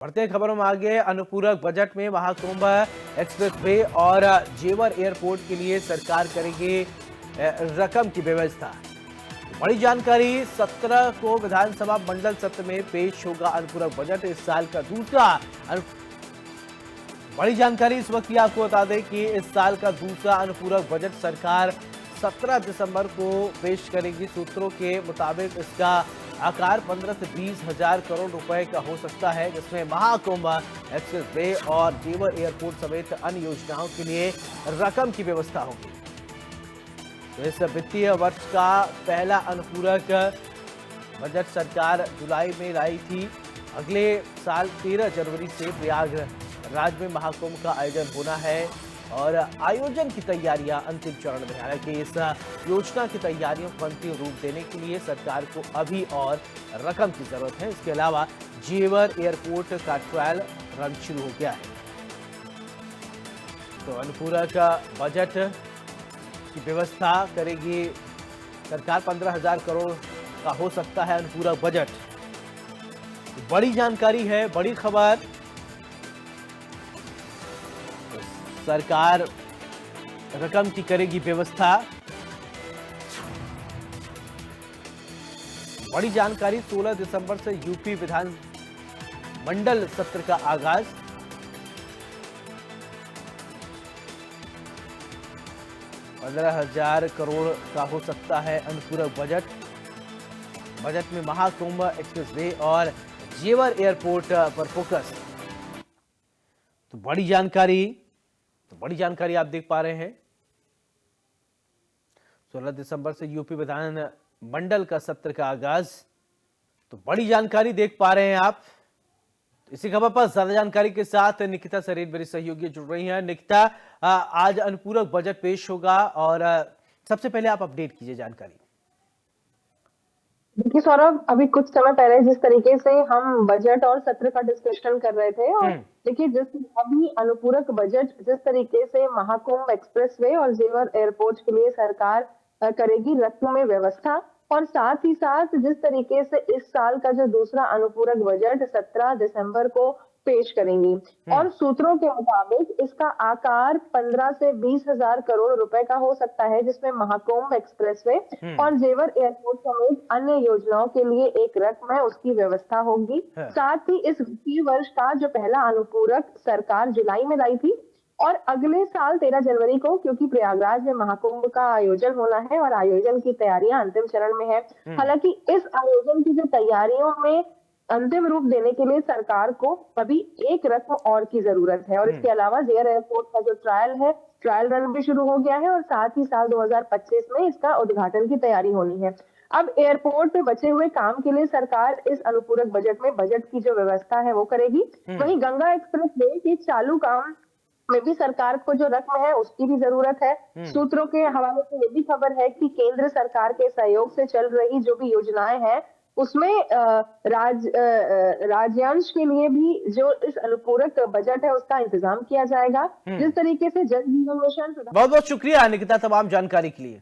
बढ़ते खबरों में आगे अनुपूरक बजट में महाकुंभ एक्सप्रेसवे और जेवर एयरपोर्ट के लिए सरकार करेगी रकम की व्यवस्था। बड़ी जानकारी 17 को विधानसभा मंडल सत्र में पेश होगा अनुपूरक बजट। इस साल का दूसरा बड़ी जानकारी इस वक्त की आपको बता दें कि इस साल का दूसरा अनुपूरक बजट सरकार 17 दिसंबर को पेश करेगी। सूत्रों के मुताबिक इसका आकार 15 से 20 हजार करोड़ रुपए का हो सकता है, जिसमें महाकुंभ एक्सप्रेसवे और जेवर एयरपोर्ट समेत अन्य योजनाओं के लिए रकम की व्यवस्था होगी। तो इस वित्तीय वर्ष का पहला अनुपूरक बजट सरकार जुलाई में लाई थी। अगले साल 13 जनवरी से प्रयागराज में महाकुंभ का आयोजन होना है और आयोजन की तैयारियां अंतिम चरण में। हालांकि इस योजना की तैयारियों को अंतिम रूप देने के लिए सरकार को अभी और रकम की जरूरत है। इसके अलावा जेवर एयरपोर्ट का ट्रायल रन शुरू हो गया है। तो अनुपूरक बजट की व्यवस्था करेगी सरकार। 15,000 करोड़ का हो सकता है अनुपूरक बजट। बड़ी जानकारी है, बड़ी खबर। सरकार रकम की करेगी व्यवस्था। बड़ी जानकारी 16 दिसंबर से यूपी विधान मंडल सत्र का आगाज। ₹15,000 करोड़ का हो सकता है अनुपूरक बजट। बजट में महाकुंभ एक्सप्रेसवे और जेवर एयरपोर्ट पर फोकस। तो बड़ी जानकारी आप देख पा रहे हैं। 16 दिसंबर से यूपी विधान मंडल का सत्र का आगाज। तो बड़ी जानकारी देख पा रहे हैं आप। इसी खबर पर ज्यादा जानकारी के साथ निकिता सरीन मेरी सहयोगी जुड़ रही हैं। निकिता, आज अनुपूरक बजट पेश होगा और सबसे पहले आप अपडेट कीजिए जानकारी। देखिए सौरभ, अभी कुछ समय पहले जिस तरीके से हम बजट और सत्र का डिस्कशन कर रहे थे, और देखिए अभी अनुपूरक बजट जिस तरीके से महाकुंभ एक्सप्रेसवे और जेवर एयरपोर्ट के लिए सरकार करेगी रकम में व्यवस्था, और साथ ही साथ जिस तरीके से इस साल का जो दूसरा अनुपूरक बजट 17 दिसंबर को पेश करेंगी, और सूत्रों के मुताबिक इसका आकार 15 से 20 हजार करोड़ रुपए का हो सकता है, जिसमें महाकुंभ एक्सप्रेसवे और जेवर एयरपोर्ट समेत अन्य योजनाओं के लिए एक रकम है, उसकी व्यवस्था होगी। साथ ही इस वित्तीय वर्ष का जो पहला अनुपूरक सरकार जुलाई में लाई थी, और अगले साल 13 जनवरी को, क्योंकि प्रयागराज में महाकुंभ का आयोजन होना है और आयोजन की तैयारियां अंतिम चरण में है। हालांकि इस आयोजन की जो तैयारियों में अंतिम रूप देने के लिए सरकार को अभी एक रकम और की जरूरत है, और इसके अलावा जेवर एयरपोर्ट का जो ट्रायल रन भी शुरू हो गया है, और साथ ही साल 2025 में इसका उद्घाटन की तैयारी होनी है। अब एयरपोर्ट पे बचे हुए काम के लिए सरकार इस अनुपूरक बजट में बजट की जो व्यवस्था है वो करेगी। वहीं गंगा एक्सप्रेस वे के चालू काम में भी सरकार को जो रकम है उसकी भी जरूरत है। सूत्रों के हवाले से ये भी खबर है कि केंद्र सरकार के सहयोग से चल रही जो भी योजनाएं हैं उसमें राज्यांश के लिए भी जो इस अनुपूरक बजट है उसका इंतजाम किया जाएगा। जिस तरीके से जल जीवन मिशन। बहुत बहुत शुक्रिया निकिता तमाम जानकारी के लिए।